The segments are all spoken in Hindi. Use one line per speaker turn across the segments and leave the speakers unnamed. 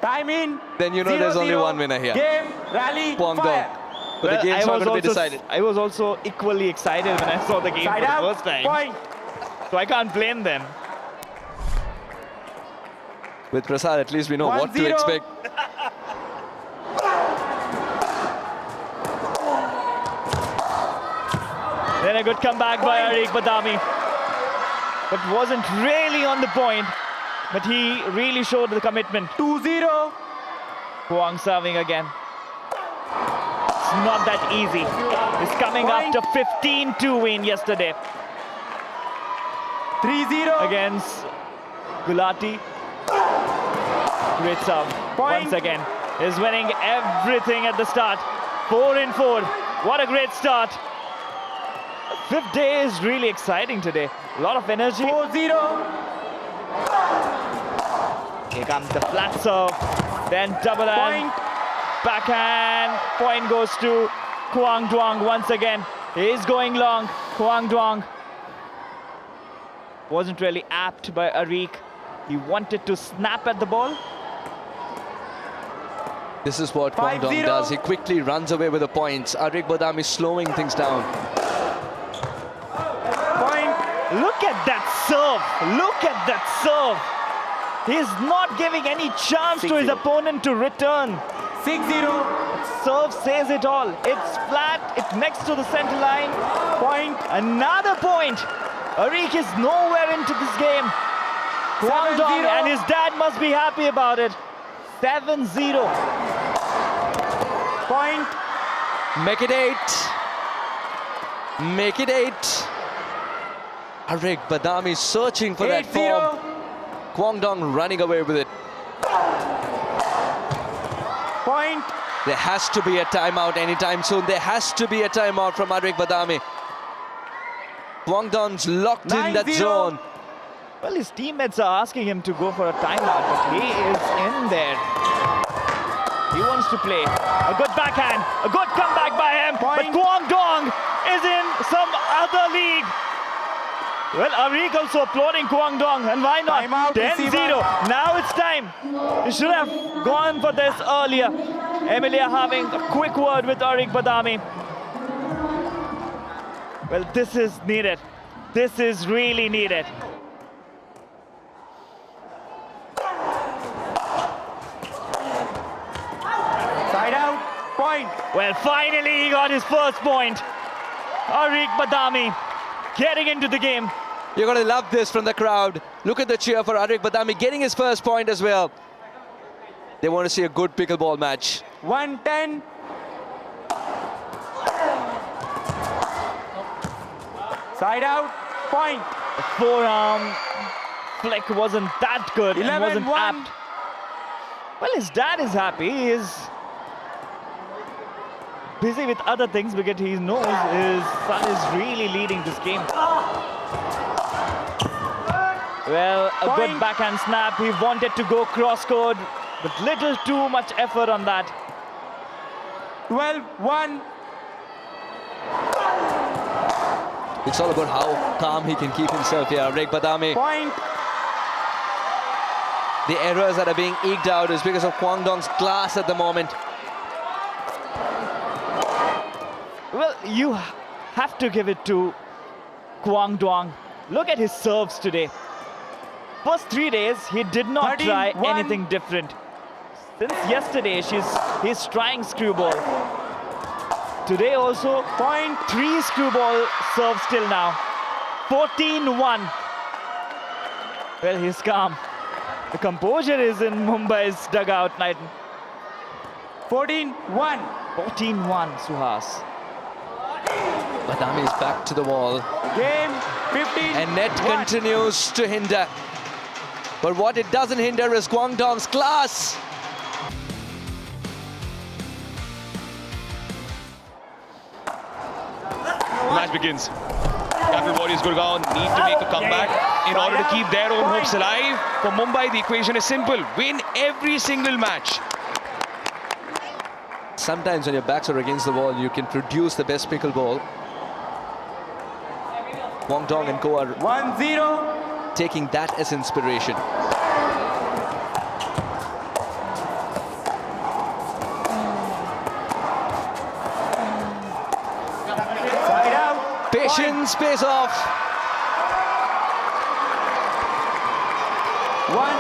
Time in.
then you know there's only
0-0.
one winner here.
Game, rally,
Kwang Dong.
fire.
But the game's not going to be decided.
I was also equally excited when I saw the game
Side
for
out,
the first time.
point.
So I can't blame them.
With Prasad, at least we know what to
1-0.
expect.
Then a good comeback by Ariq Badami. But wasn't really on the point. But he really showed the commitment.
2-0.
Kwang serving again. It's not that easy. He's coming
Point.
after 15-2 win yesterday
3-0.
against Gulati. Great serve.
Point.
Once again. He's winning everything at the start. 4-4. What a great start. Fifth day is really exciting today. A lot of energy.
4-0.
Here comes the flat serve. Then double hand.
Point.
Backhand. Point goes to Kwang Duong once again. He's going long. Kwang Duong wasn't really apt by Ariq. He wanted to snap at the ball.
This is what Kwang Dong
5-0.
does. He quickly runs away with the points. Ariq Badami slowing things down.
Point.
Look at that serve. Look at that serve. He's not giving any chance to his
6-0.
opponent to return.
6-0.
Serve says it all. It's flat. It's next to the center line.
Point.
Another point. Ariq is nowhere into this game. Kwang Dong
7-0.
and his dad must be happy about it. 7-0.
Point.
Make it 8. Make it 8. Ariq Badami searching for that
8-0.
form. Kwang Dong running away with it.
Point.
There has to be a timeout anytime soon. There has to be a timeout from Ariq Badami. Kwang Dong's locked in that
9-0.
zone.
Well, his teammates are asking him to go for a timeout, but he is in there. He wants to play. A good backhand, a good comeback by him. But
Point.
Kwang Dong is in some other league. Well, Ariq also applauding Kwang Dong, and why not?
Timeout,
10-0.
receiver.
Now it's time. He should have gone for this earlier. Emilia having a quick word with Ariq Badami. Well, this is needed. This is really needed.
Side out. Point.
Well, finally he got his first point. Ariq Badami getting into the game.
You're going to love this from the crowd. Look at the cheer for Ariq Badami getting his first point as well. They want to see a good pickleball match.
1-10. Side out. Point.
The forearm flick wasn't that good and wasn't
11-1.
apt. Well, his dad is happy. He is busy with other things because he knows his son is really leading this game. Well, a good
Point.
backhand snap. He wanted to go cross-court, but little too much effort on that.
12-1.
It's all about how calm he can keep himself here. Ariq Badami.
Point.
The errors that are being eked out is because of Kwang Dong's class at the moment.
Well, you have to give it to Kwang Duong. Look at his serves today. First 3 days, he did not
13-1.
try anything different. Since yesterday, he's trying screwball. Today also,
Point.
3 screwball serves till now. 14-1. Well, he's calm. The composure is in Mumbai's dugout, Knighton.
14-1.
14-1, Suhas.
Badami is back to the wall.
Game 15.
And net continues to hinder. But what it doesn't hinder is Kwang Dong's class.
Match begins. Capital Warriors Gurgaon need to make a comeback in order to keep their own hopes alive. For Mumbai, the equation is simple. Win every single match.
Sometimes when your backs are against the wall, you can produce the best pickleball. Kwang Dong and co are
1-0.
taking that as inspiration. seconds pays off.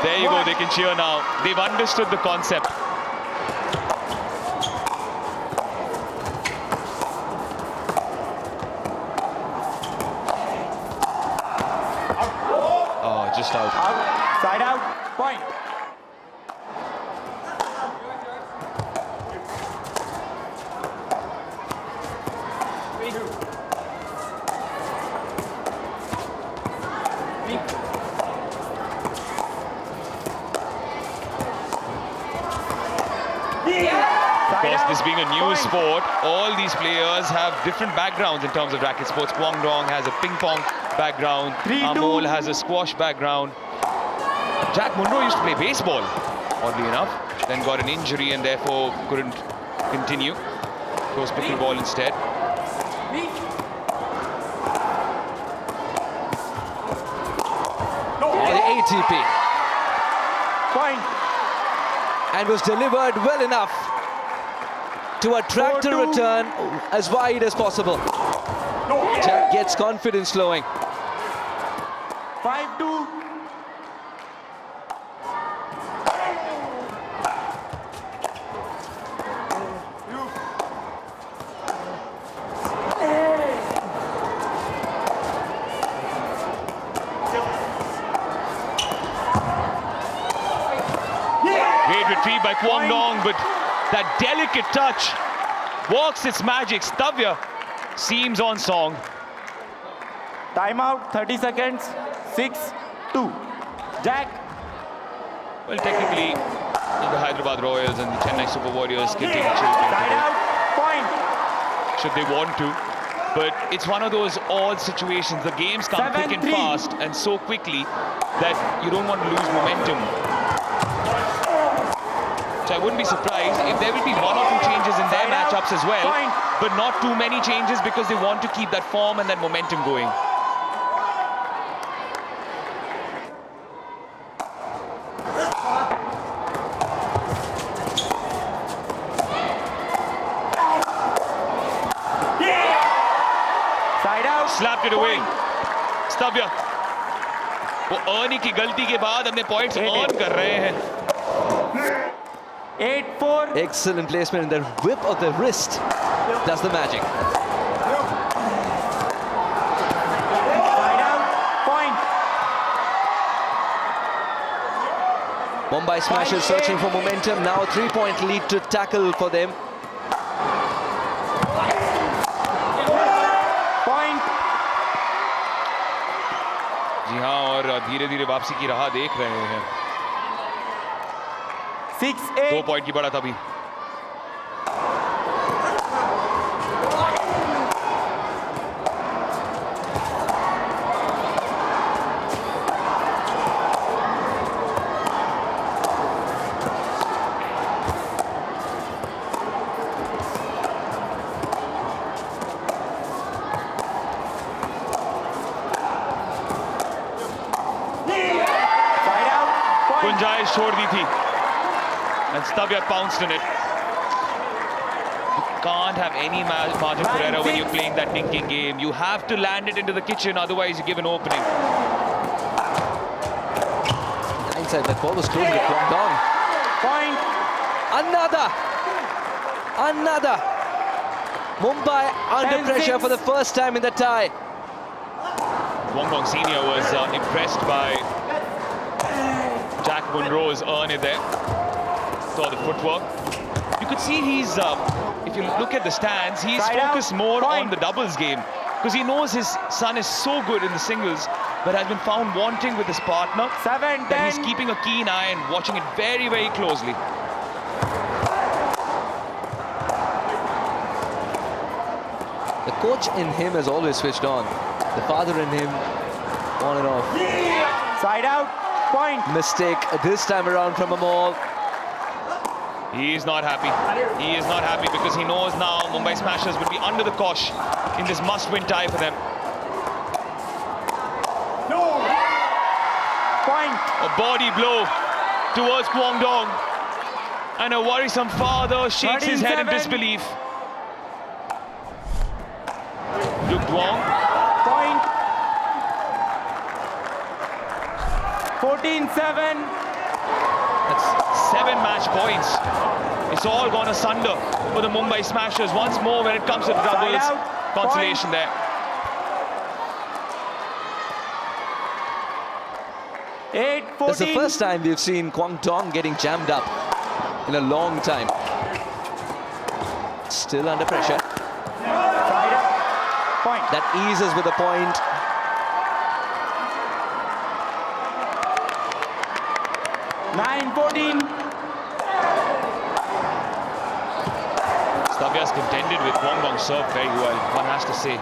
There you go, they can cheer now. They've understood the concept. Oh, just out.
Out. Side out. Point.
Of course, this being a new sport, all these players have different backgrounds in terms of racket sports. Guangdong has a ping pong background.
3-2.
Amol has a squash background. Jack Munro used to play baseball, oddly enough. Then got an injury and therefore couldn't continue. Chose pickleball instead.
The ATP.
Point.
And was delivered well enough to attract a
4-2.
return as wide as possible. Jack gets confidence flowing.
5-2.
Great retrieve by Guangdong, but that delicate touch works its magic. Stavya seems on song.
Timeout. 30 seconds. 6-2. Jack.
Well, technically, the Hyderabad Royals and the Chennai Super Warriors can take a chill pill
Side
today,
out. Point.
should they want to. But it's one of those odd situations. The games come thick and
7-3.
fast and so quickly that you don't want to lose momentum. So I wouldn't be surprised if there will be one or two changes in their
Side out.
matchups as well,
Point.
but not too many changes because they want to keep that form and that momentum going.
Side out.
Slapped it away.
Point.
Stavya. वो अर्नी की गलती के बाद अपने पॉइंट्स अर्न कर रहे हैं.
8-4.
Excellent placement, and the whip of the wrist does the magic.
Side out. Point.
Mumbai Smashers searching for momentum. Now a 3-point lead to tackle for them.
Point.
जी हाँ, और धीरे-धीरे वापसी की राह देख रहे हैं.
6-8.
2 पॉइंट की बढ़त अभी.
Side out. Point.
गुंजाइश छोड़ दी थी. And Stavya pounced on it. You can't have any margin for error when you're playing that dinking game. You have to land it into the kitchen, otherwise you give an opening.
Inside, that ball was close to Guangdong.
Point.
Another. Mumbai under
10-6.
pressure for the first time in the tie.
Guangdong Senior was impressed by Jack Munro's earn it there. Saw the footwork. You could see he's, if you look at the stands, he's
Side out.
focused more
Point.
on the doubles game because he knows his son is so good in the singles, but has been found wanting with his partner.
7-10.
That he's keeping a keen eye and watching it very, very closely.
The coach in him has always switched on. The father in him on and off.
Side out. Point.
Mistake this time around from Amol.
He is not happy. He is not happy because he knows now Mumbai Smashers will be under the cosh in this must-win tie for them.
Point.
A body blow towards Guangdong. And a worrisome father shakes his head in
37.
disbelief. Duke Duong
Point. 14-7.
That's 7 match points. It's all gone asunder for the Mumbai Smashers. Once more when it comes to doubles,
out.
consolation there.
That's the first time we've seen Guangdong getting jammed up in a long time. Still under pressure.
Point.
That eases with a point.
Nine 14.
Stavya's contended with Guangdong's serve very well, one has to say.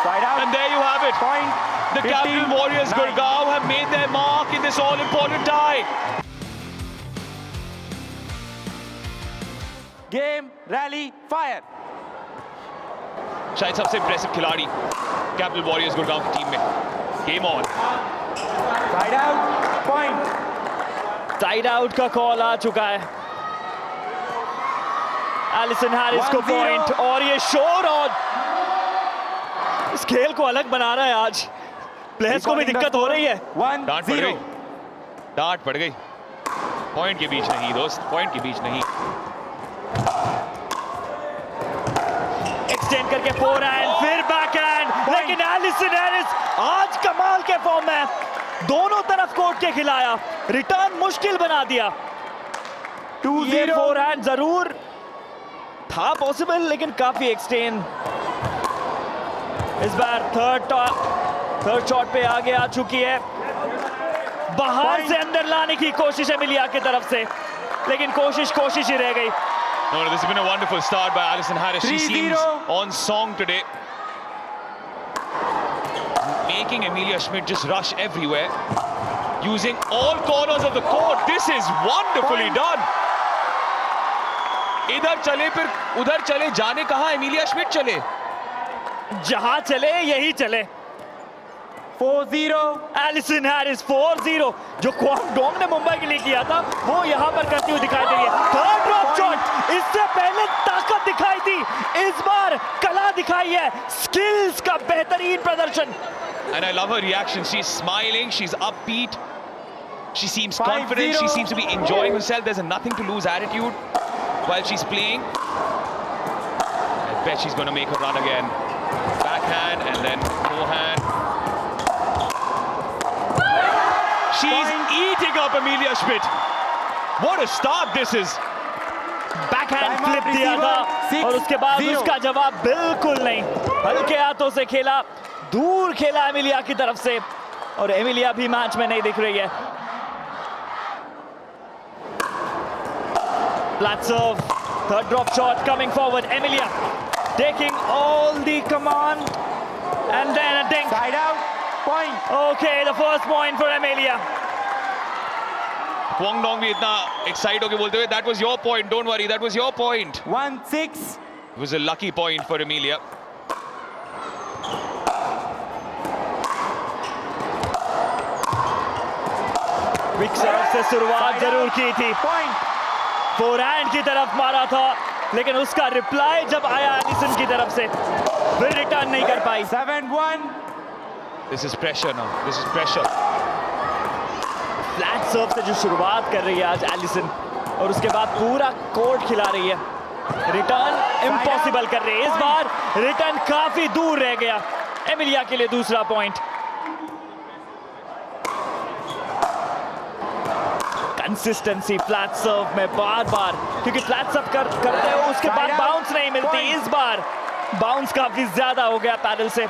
Side out.
And there you have it.
Point.
The
15,
Capital Warriors
9.
Gurgaon have made their mark in this all-important tie.
Game, rally, fire.
शायद सबसे impressive खिलाड़ी Capital Warriors Gurgaon की टीम में. Game on.
Side out, point.
Side out का कॉल आ चुका है. एलिसन हैरिस को
1-0.
पॉइंट और ये शोर और इस खेल को अलग बना रहा है आज. प्लेयर्स को भी दिक्कत हो रही है.
1-0.
डांट पड़ गई. डांट पड़ गई. पॉइंट के बीच नहीं दोस्त, पॉइंट के बीच नहीं.
एक्सटेंड करके फोर हैंड फिर बैक हैंड, लेकिन एलिसन हैरिस आज कमाल के फॉर्म में. दोनों तरफ कोर्ट के खिलाया, रिटर्न मुश्किल बना दिया.
2-0.
ये फोर हैंड जरूर था पॉसिबल, लेकिन काफी एक्सटेंड. इस बार थर्ड शॉट पे आगे आ चुकी है. बाहर से अंदर लाने की कोशिश एमिलिया की तरफ से, लेकिन कोशिश ही रह गई.
No, this has been a wonderful start by Alison Harris. She
3-0.
seems on song today. Making Emilia Schmidt just rush everywhere. Using all corners of the court. This is wonderfully done. इधर चले फिर उधर चले, जाने कहाँ एमिलिया श्मिट चले.
जहां चले यही चले.
4-0.
एलिसन हैरिस 4-0 जो क्वांगडोंग ने मुंबई के लिए किया था वो यहां पर करती हुई दिखाई दे रही है. थर्ड ड्रॉप शॉट, इससे पहले ताकत दिखाई थी, इस बार कला दिखाई है. स्किल्स का बेहतरीन प्रदर्शन.
And I love her reaction. She's smiling, she's upbeat. She seems
5-0.
confident, she seems to be enjoying herself. There's a nothing to lose attitude while she's playing. I bet she's going to make a run again. Backhand and then forehand. She's eating up Emilia Schmidt. What a start this is.
Backhand
Time
flip
out,
दिया था
receiver,
और उसके बाद
6-0.
उसका जवाब बिल्कुल नहीं. हल्के हाथों से खेला, दूर खेला एमिलिया की तरफ से, और एमिलिया भी मैच में नहीं दिख रही है. Flat serve, third drop shot coming forward. Emilia taking all the command and then a dink.
Side out, point.
Okay, the first point for Emilia.
Guangdong भी इतना excited होके बोलते हुए, that was your point, don't worry, that was your point.
1-6.
It was a lucky point for Emilia.
Quick serve से शुरुआत जरूर की थी.
Point.
फोरहैंड की तरफ मारा था, लेकिन उसका रिप्लाई जब आया एलिसन की तरफ से, फिर रिटर्न नहीं कर पाई.
7-1.
This is pressure now, this is pressure.
Flat serve से जो शुरुआत कर रही है आज एलिसन, और उसके बाद पूरा कोर्ट खिला रही है. रिटर्न इम्पॉसिबल कर रही है. इस बार रिटर्न काफी दूर रह गया. एमिलिया के लिए दूसरा पॉइंट. कंसिस्टेंसी फ्लैट सर्व में बार बार, क्योंकि फ्लैट सर्व करते हो उसके बाद बाउंस नहीं मिलती. इस बार बाउंस काफी ज्यादा हो गया पैडल से.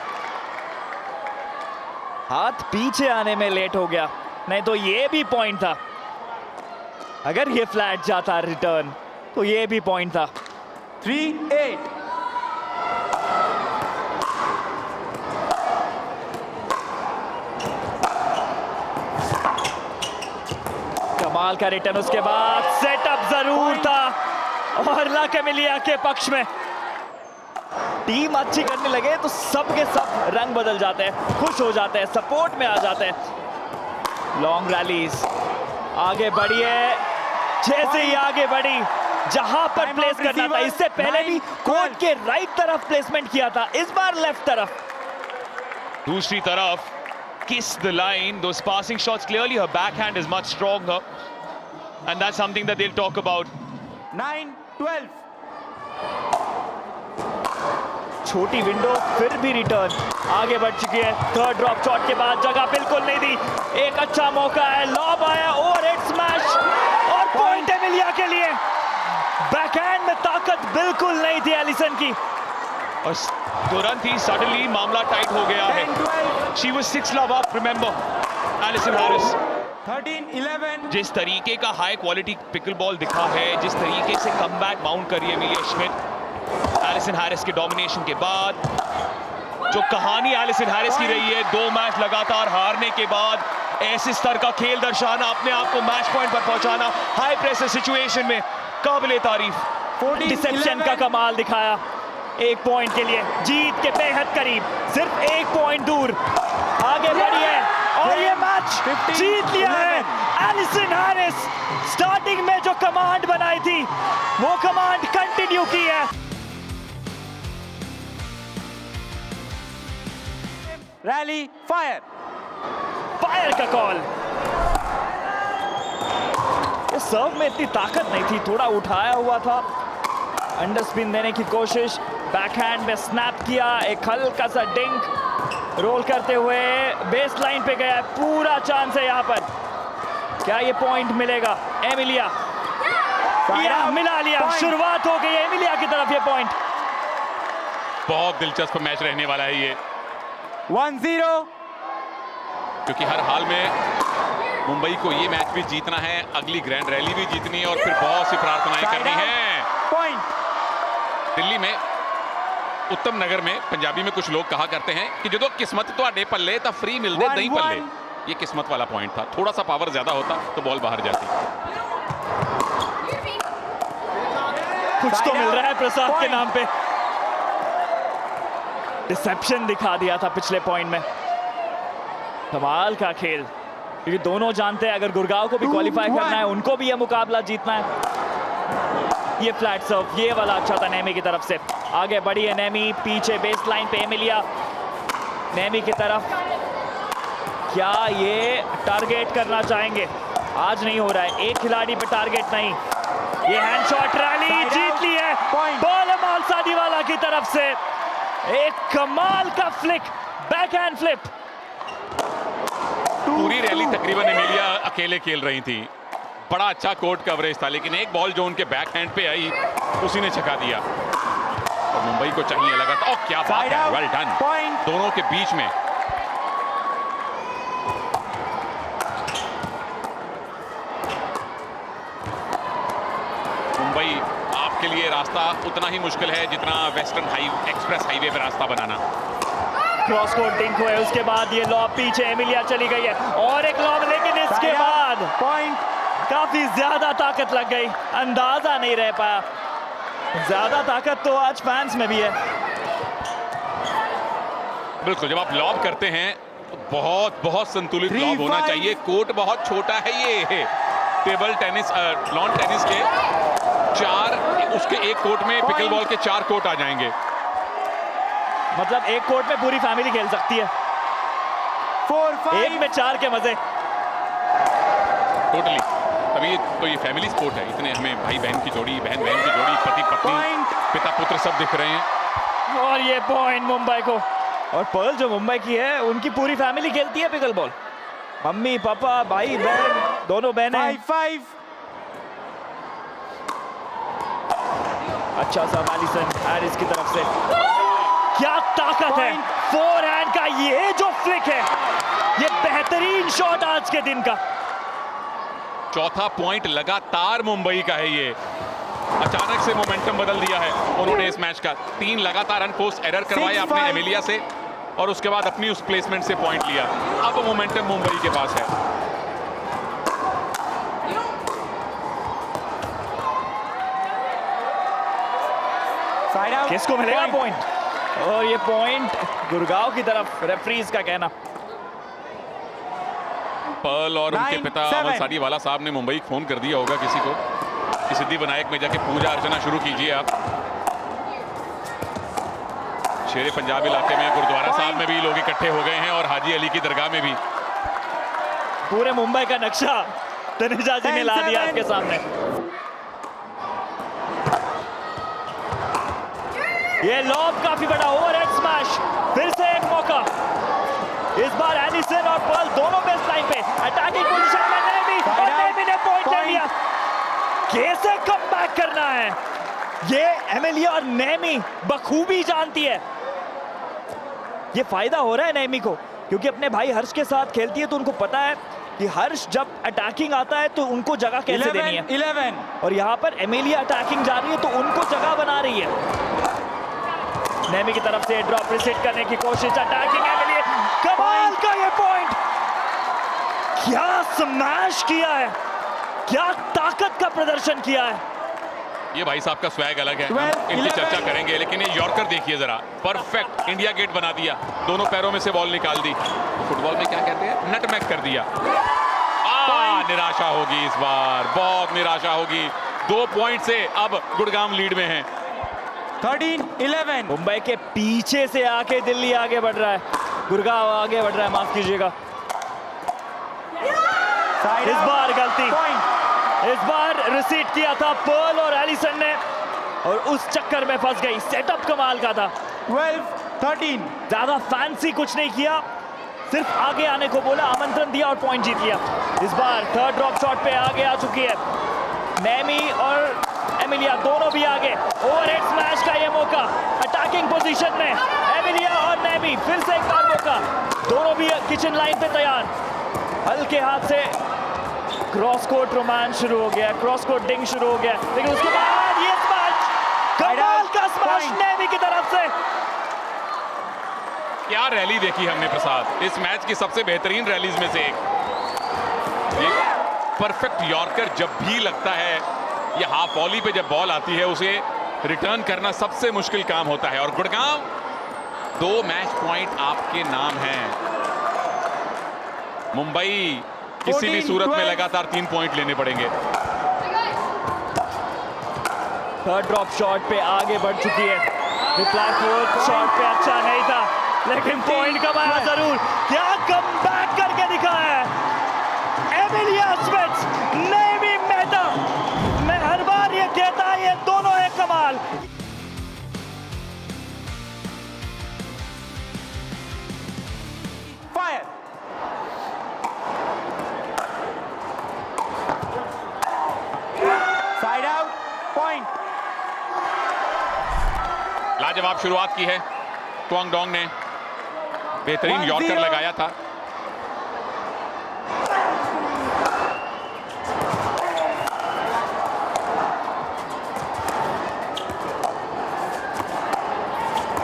हाथ पीछे आने में लेट हो गया, नहीं तो ये भी पॉइंट था. अगर ये फ्लैट जाता रिटर्न तो ये भी पॉइंट था.
3-8.
कमाल का रिटर्न, उसके बाद सेटअप जरूर था और लक एमिलिया के पक्ष में. टीम अच्छी करने लगे तो सब के सब रंग बदल जाते हैं, खुश हो जाते हैं, सपोर्ट में आ जाते हैं. लॉन्ग रैलीज आगे बढ़ी है, जैसे ही आगे बढ़ी जहां पर प्लेस करना था. इससे पहले भी कोर्ट के राइट तरफ प्लेसमेंट किया था, इस बार लेफ्ट तरफ.
दूसरी तरफ kiss the line. Those passing shots, clearly her backhand is much stronger, and that's something that they'll talk about.
9-12.
छोटी विंडो फिर भी रिटर्न आगे बढ़ चुकी है। थर्ड ड्रॉप शॉट के बाद जगह बिल्कुल नहीं दी, एक अच्छा मौका है, लॉब आया, ओवरहेड स्मैश और पॉइंट एमिलिया के लिए। बैकहैंड में ताकत बिल्कुल नहीं थी एलिसन की,
और तुरंत ही सडनली मामला टाइट हो गया है।
10-12.
She was 6 love up, remember, Alison Harris.
13-11.
जिस तरीके का हाई क्वालिटी पिकल बॉल दिखा है, जिस तरीके से कमबैक माउंट करी है एमिलिया श्मिड एलिसन हैरिस के डोमिनेशन के बाद, जो कहानी एलिसन हैरिस की रही है 2 मैच लगातार हारने के बाद ऐसे स्तर का खेल दर्शाना, अपने आप को मैच पॉइंट पर पहुंचाना हाई प्रेशर सिचुएशन में, काबिले तारीफ।
14-11.
डिसेप्शन का कमाल दिखाया। 1 पॉइंट के लिए जीत के बेहद करीब, सिर्फ 1 पॉइंट दूर आगे बढ़ी है और ये मैच जीत लिया है एलिसन हैरिस। स्टार्टिंग में जो कमांड बनाई थी वो कमांड कंटिन्यू की है।
Rally fire.
फायर का कॉल। इस सर्व में इतनी ताकत नहीं थी, थोड़ा उठाया हुआ था, अंडर स्पिन देने की कोशिश, बैकहैंड में स्नैप किया, एक हल्का सा डिंक रोल करते हुए बेस लाइन पे गया। पूरा चांस है यहाँ पर, क्या ये पॉइंट मिलेगा? एमिलिया या मिला लिया, शुरुआत हो गई एमिलिया की तरफ ये पॉइंट।
बहुत दिलचस्प मैच रहने वाला है ये,
1-0.
क्योंकि हर हाल में मुंबई को ये मैच भी जीतना है, अगली ग्रैंड रैली भी जीतनी है और फिर बहुत सी प्रार्थनाएं करनी है।
पॉइंट.
दिल्ली में उत्तम नगर में पंजाबी में कुछ लोग कहा करते हैं कि जो किस्मत तो आडे पल्ले तो फ्री मिलते दही पल्ले। ये किस्मत वाला पॉइंट था, थोड़ा सा पावर ज्यादा होता तो बॉल बाहर जाती।
कुछ तो मिल रहा है प्रसाद के नाम पे। डिसेप्शन दिखा दिया था पिछले पॉइंट में। कमाल का खेल, क्योंकि दोनों जानते हैं अगर गुड़गांव को भी क्वालिफाई करना है, उनको भी ये मुकाबला जीतना है। ये फ्लैट सर्व, ये वाला अच्छा था नेमी की तरफ से। आगे बढ़ी है नेमी, पीछे बेस लाइन पे एमिलिया, नेमी की तरफ। क्या ये टारगेट करना चाहेंगे? आज नहीं हो रहा है, एक खिलाड़ी पे टारगेट नहीं। ये हैंड शॉट रैली जीत ली है बॉल सादीवाला की तरफ से। एक कमाल का फ्लिक, बैकहैंड फ्लिप।
पूरी रैली तकरीबन एमिलिया अकेले खेल रही थी, बड़ा अच्छा कोर्ट कवरेज था, लेकिन एक बॉल जो उनके बैकहैंड पे आई उसी ने छका दिया और मुंबई को चाहिए लगा था। क्या बात है, वेल डन दोनों के बीच में। मुंबई आपके लिए रास्ता उतना ही मुश्किल है जितना वेस्टर्न एक्सप्रेस हाईवे पे रास्ता बनाना।
क्रॉस कोर्ट डिंक हुए, उसके बाद ये लॉब पीछे एमिलिया चली गई है और एक लॉब, लेकिन इसके बाद
पॉइंट।
काफी ज्यादा ताकत लग गई, अंदाजा नहीं रह पाया। ज्यादा ताकत तो आज फैंस में भी है।
बिल्कुल, जब आप लॉब करते हैं तो बहुत संतुलित लॉब होना चाहिए। कोर्ट बहुत छोटा है, ये टेबल टेनिस लॉन टेनिस के 4, उसके एक कोर्ट में पिकल बॉल के 4 कोर्ट आ जाएंगे।
मतलब एक कोर्ट में पूरी फैमिली खेल सकती है।
4-5
एक में 4 के मजे।
टोटली अभी तो ये फैमिली स्पोर्ट है, इतने हमें भाई बहन की जोड़ी, बहन बहन की जोड़ी, पति पत्नी, पिता पुत्र सब दिख रहे हैं।
और ये पॉइंट मुंबई को। और पर्ल जो मुंबई की है, उनकी पूरी फैमिली खेलती है पिकल बॉल, मम्मी पापा भाई बहन, दोनों बहनें।
5-5
अच्छा सा एलिसन हैरिस की तरफ से, क्या ताकत है फोरहैंड का। ये जो फ्लिक है, ये बेहतरीन शॉट आज के दिन का।
चौथा पॉइंट लगातार मुंबई का है, ये अचानक से मोमेंटम बदल दिया है उन्होंने इस मैच का। 3 लगातार अनफोर्स्ड एरर करवाए अपने एमिलिया से और उसके बाद अपनी उस प्लेसमेंट से पॉइंट लिया। अब मोमेंटम मुंबई के पास है।
किसको मिलेगा पॉइंट? और ये पॉइंट गुड़गांव की तरफ, रेफरीज का कहना।
पर्ल और उनके पिता
9-7
अमल साडीवाला साहब ने मुंबई फोन कर दिया होगा किसी को कि सिद्धि विनायक में जाके पूजा अर्चना शुरू कीजिए आप। शेरे पंजाब इलाके में गुरुद्वारा साहब में भी लोग इकट्ठे हो गए हैं और हाजी अली की दरगाह में भी।
पूरे मुंबई का नक्शा तनुजा जी ने ला दिया आपके सामने। ये लॉब काफी बड़ा ओवरहेड स्मैश, फिर से एक मौका। इस बार एलिसन और पर्ल दोनों बेस लाइन पे अटैकिंग पोजीशन में नेमी, और नेमी ने पॉइंट ले लिया। कैसे कमबैक करना है ये एमिलिया और नेमी बखूबी जानती है। ये फायदा हो रहा है नेमी को, क्योंकि अपने भाई हर्ष के साथ खेलती है तो उनको पता है कि हर्ष जब अटैकिंग आता है तो उनको जगह कैसे देनी है।
11
और यहाँ पर एमिलिया अटैकिंग जा रही है तो उनको जगह बना रही है। नेमी की तरफ से ड्रॉप रिसेट करने की कोशिश, अटैकिंग एमिलिया, कमाल का ये पॉइंट। क्या स्मैश किया है, क्या ताकत का प्रदर्शन किया है।
ये भाई साहब का स्वैग अलग है, हम इनकी चर्चा करेंगे, लेकिन ये यॉर्कर देखिए जरा, परफेक्ट इंडिया गेट बना दिया, दोनों पैरों में से बॉल निकाल दी। फुटबॉल में क्या कहते हैं, नटमैग कर दिया। निराशा होगी इस बार, बहुत निराशा होगी। 2 पॉइंट से अब गुड़गांव लीड में है।
13-11
मुंबई के पीछे से आके दिल्ली आगे बढ़ रहा है, गुड़गांव आगे बढ़ रहा है, माफ कीजिएगा। इस बार गलती, इस बार रिसीट किया था पर्ल और एलिसन ने और उस चक्कर में फंस गई। सेटअप कमाल का था।
12-13
ज्यादा फैंसी कुछ नहीं किया, सिर्फ आगे आने को बोला, आमंत्रण दिया और पॉइंट जीत लिया। इस बार थर्ड ड्रॉप शॉट पे आगे आ चुकी है नेमी और एमिलिया, दोनों भी आगे। ओवरहेड स्मैश का ये मौका, अटैकिंग पोजीशन में एमिलिया और नेमी, फिर से एक बार मौका, दोनों भी किचन लाइन पे तैयार। हल्के हाथ से क्रॉस कोर्ट रोमांस शुरू हो गया, क्रॉस कोर्ट डिंग शुरू हो गया, लेकिन उसके बाद ये स्मैश, कमाल का स्मैश नेमी की तरफ से।
क्या रैली देखी हमने प्रसाद, इस मैच की सबसे बेहतरीन रैलीज में से एक। परफेक्ट यॉर्कर जब भी लगता है, या हाफ वॉली पे जब बॉल आती है, उसे रिटर्न करना सबसे मुश्किल काम होता है। और गुड़गांव 2 मैच पॉइंट आपके नाम हैं। मुंबई किसी भी सूरत में लगातार 3 पॉइंट लेने पड़ेंगे।
थर्ड ड्रॉप शॉट पे आगे बढ़ चुकी है। रिप्लाई फोर्थ शॉट पे अच्छा नहीं था, लेकिन पॉइंट कमाया जरूर। क्या कमबैक करके दिखाया है एमिलिया स्मिथ, नेमी मेहता। मैं हर बार ये कहता, ये दोनों है कमाल।
Fire side out point.
लाजवाब शुरुआत की है क्वांगडोंग ने, बेहतरीन यॉर्कर लगाया था।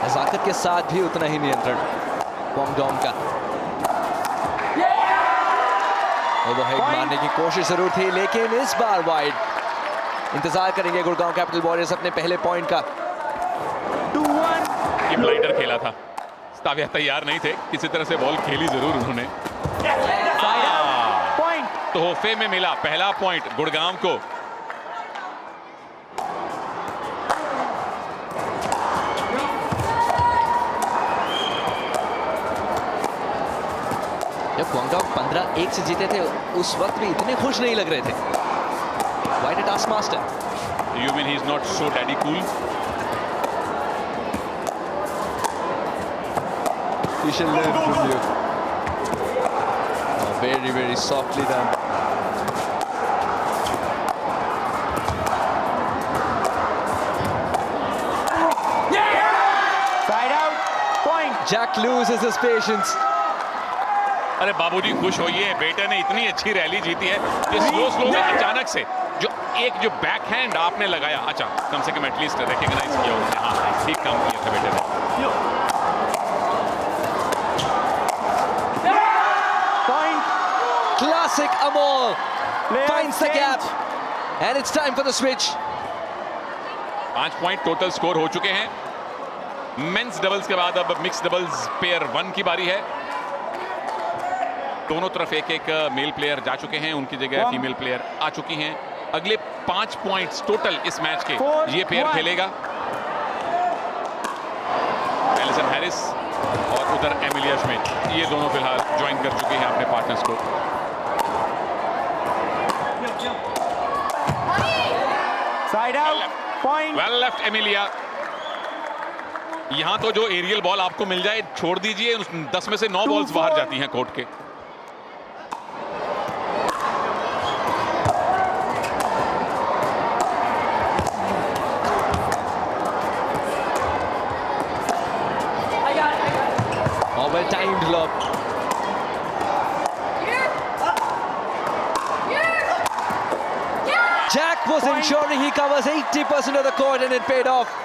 नजाकत के साथ भी उतना ही नियंत्रण क्वांगडोंग का। ओवरहेड मारने की कोशिश जरूर थी, लेकिन इस बार वाइड। इंतजार करेंगे गुड़गांव कैपिटल वॉरियर्स अपने पहले पॉइंट का।
2-1
ये ब्लाइंडर खेला था, ताविया तैयार नहीं थे, किसी तरह से बॉल खेली जरूर उन्होंने।
पॉइंट
तोहफे में मिला पहला पॉइंट गुड़गांव को।
जब क्वांगडोंग 15-1 से जीते थे, उस वक्त भी इतने खुश नहीं लग रहे थे। Quite a taskmaster.
You mean he's not so daddy cool?
He shall learn from you. Oh, very, very softly done.
Side out point.
Jack loses his patience.
अरे बाबूजी खुश होइए, बेटे ने इतनी अच्छी रैली जीती है। ये स्लो में अचानक से जो बैक हैंड आपने लगाया, अच्छा कम से कम एटलीस्ट रिकॉग्नाइज किया उसने। हाँ, ठीक काम किया था बेटे ने।
Point
Classic Amol finds the gap, and it's time for the switch.
5 point total score हो चुके हैं। मेंस डबल्स के बाद अब मिक्स डबल्स पेयर 1 की बारी है। दोनों तरफ एक मेल प्लेयर जा चुके हैं, उनकी जगह फीमेल प्लेयर आ चुकी हैं। अगले 5 पॉइंट्स टोटल इस मैच के ये पेयर खेलेगा। एलिसन हैरिस और उधर एमिलिया श्मिट, ये दोनों फिलहाल ज्वाइन कर चुके हैं अपने पार्टनर्स को।
Side out point.
Well left Emilia. यहां तो जो एरियल बॉल आपको मिल जाए छोड़ दीजिए, 10 में से 9 बॉल्स बाहर जाती हैं कोर्ट के।
Well timed lob. Jack was ensuring he covers 80% of the court and it paid off.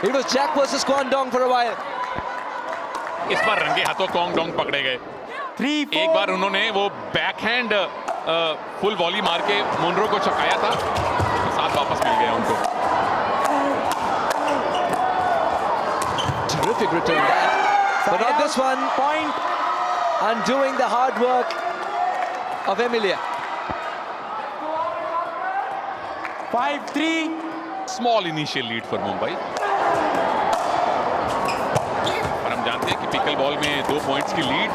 It was Jack versus Kwon Dong for a while.
इस बार रंगे हाथों कॉन्ग डोंग पकड़े गए।
3-4।
एक बार उन्होंने वो बैकहैंड फुल वॉली मार के मुनरो को चकाया था, तो साथ वापस मिल गया उनको।
Terrific return that. But not this one.
Point.
Undoing the hard work of Emilia.
5-3.
Small initial lead for Mumbai. और हम जानते हैं कि पिकल बॉल में 2 पॉइंट्स की लीड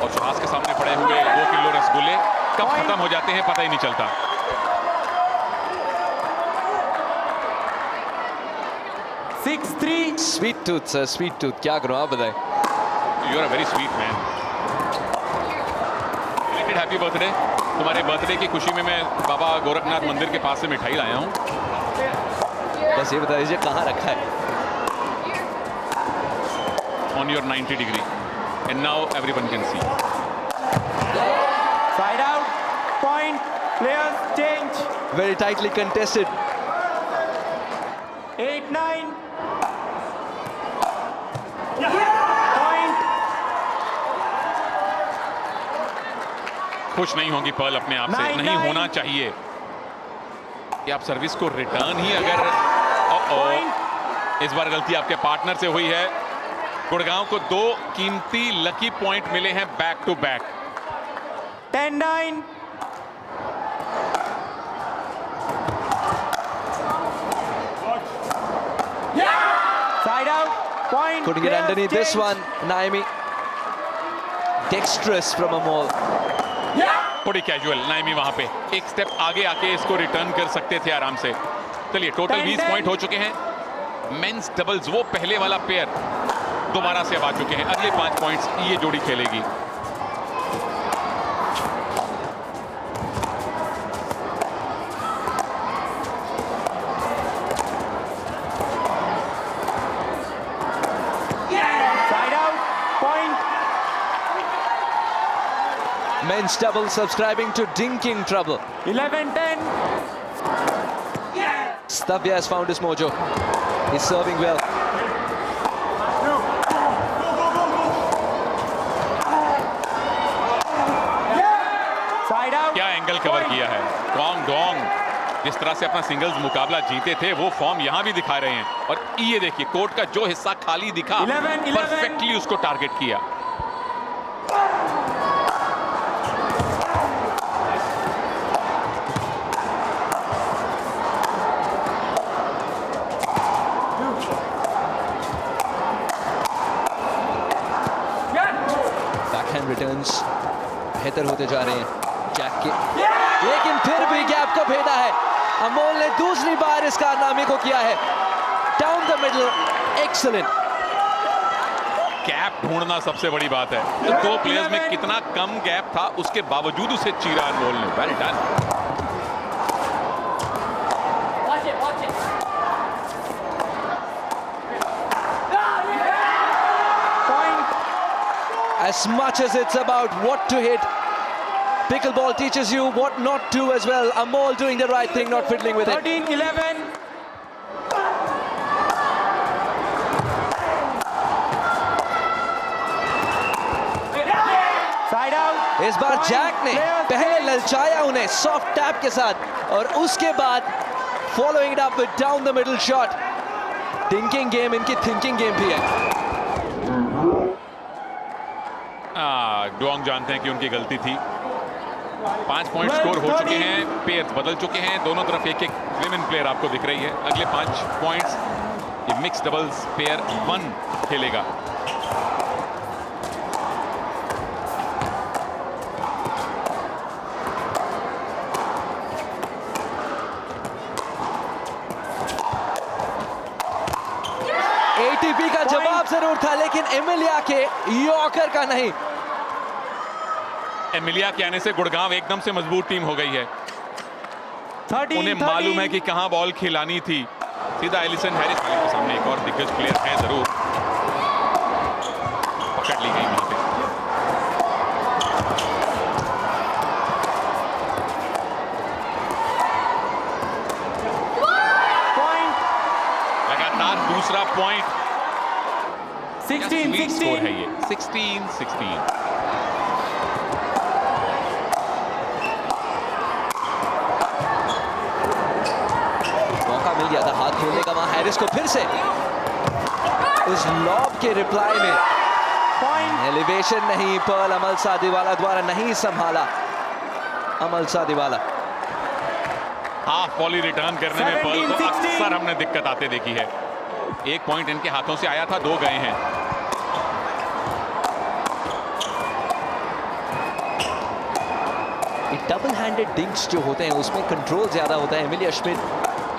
और सुहास के सामने पड़े हुए 2 किलो रसगुल्ले कब खत्म हो जाते हैं पता ही नहीं चलता।
Sweet tooth, sir. Sweet tooth. क्या करूं आप बताएं?
You are a very sweet man. Happy birthday. तुम्हारे बर्थडे की खुशी में मैं बाबा गोरखनाथ मंदिर के पास से मिठाई लाया हूँ।
बस ये बता दीजिए कहाँ रखा है?
On your 90 degree, and now everyone can see.
Side out. Point. Players change.
Very tightly contested.
8-9. Point.
खुश नहीं होगी पर्ल अपने आप से,
9-9.
नहीं होना चाहिए कि आप सर्विस को रिटर्न ही अगर इस बार गलती आपके पार्टनर से हुई है। गुड़गांव को 2 कीमती लकी पॉइंट मिले हैं back to back.
10-9. Side out. Point.
Couldn't get
Players
underneath this
change.
one. Naimi. Dexterous from Amol.
बड़ी कैजुअल नाइमी वहां पे एक स्टेप आगे आके इसको रिटर्न कर सकते थे आराम से। चलिए टोटल 20 पॉइंट हो चुके हैं। मेंस डबल्स वो पहले वाला पेयर दोबारा से अब आ चुके हैं। अगले 5 पॉइंट्स ये जोड़ी खेलेगी।
Side out. Point.
Men's double subscribing to Dinking Trouble.
11-10.
Stavya has found his mojo. He's serving well.
Side out.
क्या एंगल कवर किया है कॉन्ग डोंग। जिस तरह से अपना सिंगल्स मुकाबला जीते थे वो फॉर्म यहां भी दिखा रहे हैं। और ये देखिए कोर्ट का जो हिस्सा खाली दिखा
11.
परफेक्टली उसको टारगेट किया।
Backhand returns बेहतर होते जा रहे हैं जैक के, लेकिन फिर भी गैप को भेदा है। अमोल ने दूसरी बार इस कारनामे को किया है। Down the middle, excellent.
Gap ढूंढना सबसे बड़ी बात है। तो 2 प्लेयर्स में कितना कम गैप था उसके बावजूद उसे चीरा अनमोल ने। Well done.
As much as it's about what to hit, pickleball teaches you what not to as well. Amol doing the right thing, not fiddling with it.
13-11. Side out.
इस बार
Point.
जैक ने
Players
पहले
change.
ललचाया उन्हें सॉफ्ट टैप के साथ और उसके बाद following it up with down the middle shot. Thinking game इनकी थिंकिंग गेम भी है।
डोंग जानते हैं कि उनकी गलती थी। 5 पॉइंट स्कोर हो चुके हैं, पेयर्स बदल चुके हैं। दोनों तरफ एक-एक विमेन प्लेयर आपको दिख रही है। अगले 5 पॉइंट्स ये मिक्स डबल्स पेयर 1 खेलेगा।
एटीपी का जवाब जरूर था, लेकिन एमिलिया के यॉर्कर का नहीं।
एमिलिया के आने से गुड़गांव एकदम से मजबूत टीम हो गई है। उन्हें मालूम है कि कहां बॉल खिलानी थी। सीधा एलिसन हैरिस के सामने एक और दिग्गज प्लेयर है, जरूर पकड़ ली गई वहां पे। लगातार दूसरा पॉइंट।
16
स्कोर है
16
ये 16-16।
मौका मिल गया था हाथ खोलने का वहां हैरिस को फिर से। उस लॉब के रिप्लाई में एलिवेशन नहीं, पर्ल अमल सादीवाला द्वारा नहीं संभाला। अमल सादीवाला
हाफ वॉली रिटर्न करने में पर्ल को
17-16
अक्सर हमने दिक्कत आते देखी है। एक पॉइंट इनके हाथों से आया था, 2 गए हैं।
डबल हैंडेड डिंक्स जो होते हैं उसमें कंट्रोल ज्यादा होता है। Emilia Schmid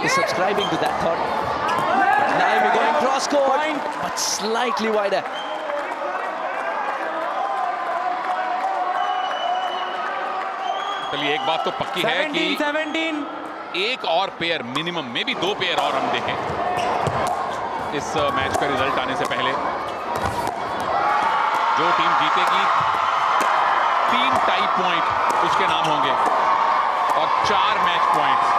is subscribing to that thought. Naomi going cross court, but slightly wider.
चलिए एक बात तो पक्की है कि
17
एक और पेयर मिनिमम में भी 2 पेयर और हम देखें इस मैच का रिजल्ट आने से पहले। जो टीम जीतेगी 3 टाई पॉइंट उसके नाम होंगे और 4 match points.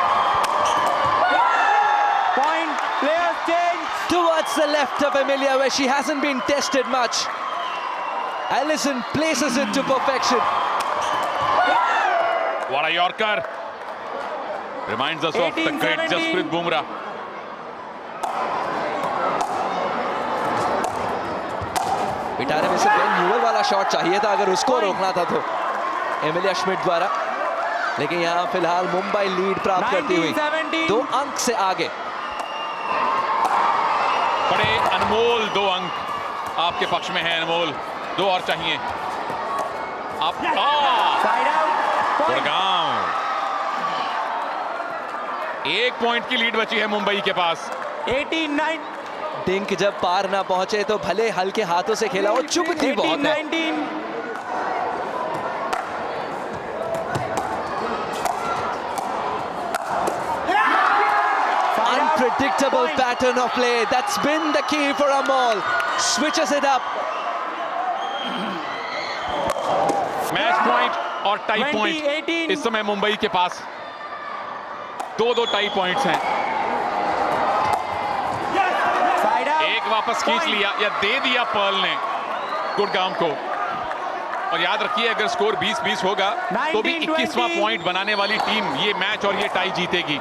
players change.
Towards the left of Emilia, where she hasn't been tested much. Allison places it to perfection.
What a Yorker! Reminds us of the great
18-17.
Jasprit Bumrah.
पिटारे में से बेन न्यूअल वाला शॉट चाहिए था अगर उसको रोकना था तो एमिलिया श्मिड द्वारा। लेकिन यहां फिलहाल मुंबई लीड प्राप्त करती हुई
19-17.
2 अंक से आगे।
बड़े अनमोल 2 अंक आपके पक्ष में हैं। अनमोल 2 और चाहिए आप।
Side out. Point.
Gurgaon 1 point की लीड बची है मुंबई के पास।
18-9.
डिंक जब पार ना पहुंचे तो भले हल्के हाथों से खेला हो, चुभती बहुत है।
18-19.
Unpredictable pattern of play. That's been the key for Amol. Switches it up.
Match point और टाई
20-18.
पॉइंट इस समय मुंबई के पास 2-2 टाई पॉइंट्स हैं।
Side out.
एक वापस खींच लिया या दे दिया पर्ल ने गुड़गांव को। और याद रखिए अगर स्कोर 20-20 होगा तो भी 21वां पॉइंट बनाने वाली टीम ये मैच और ये टाई जीतेगी।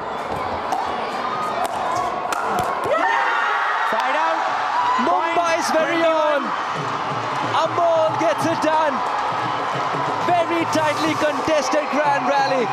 Side out.
Mumbai's very own. Amol gets it done. Very tightly contested grand rally.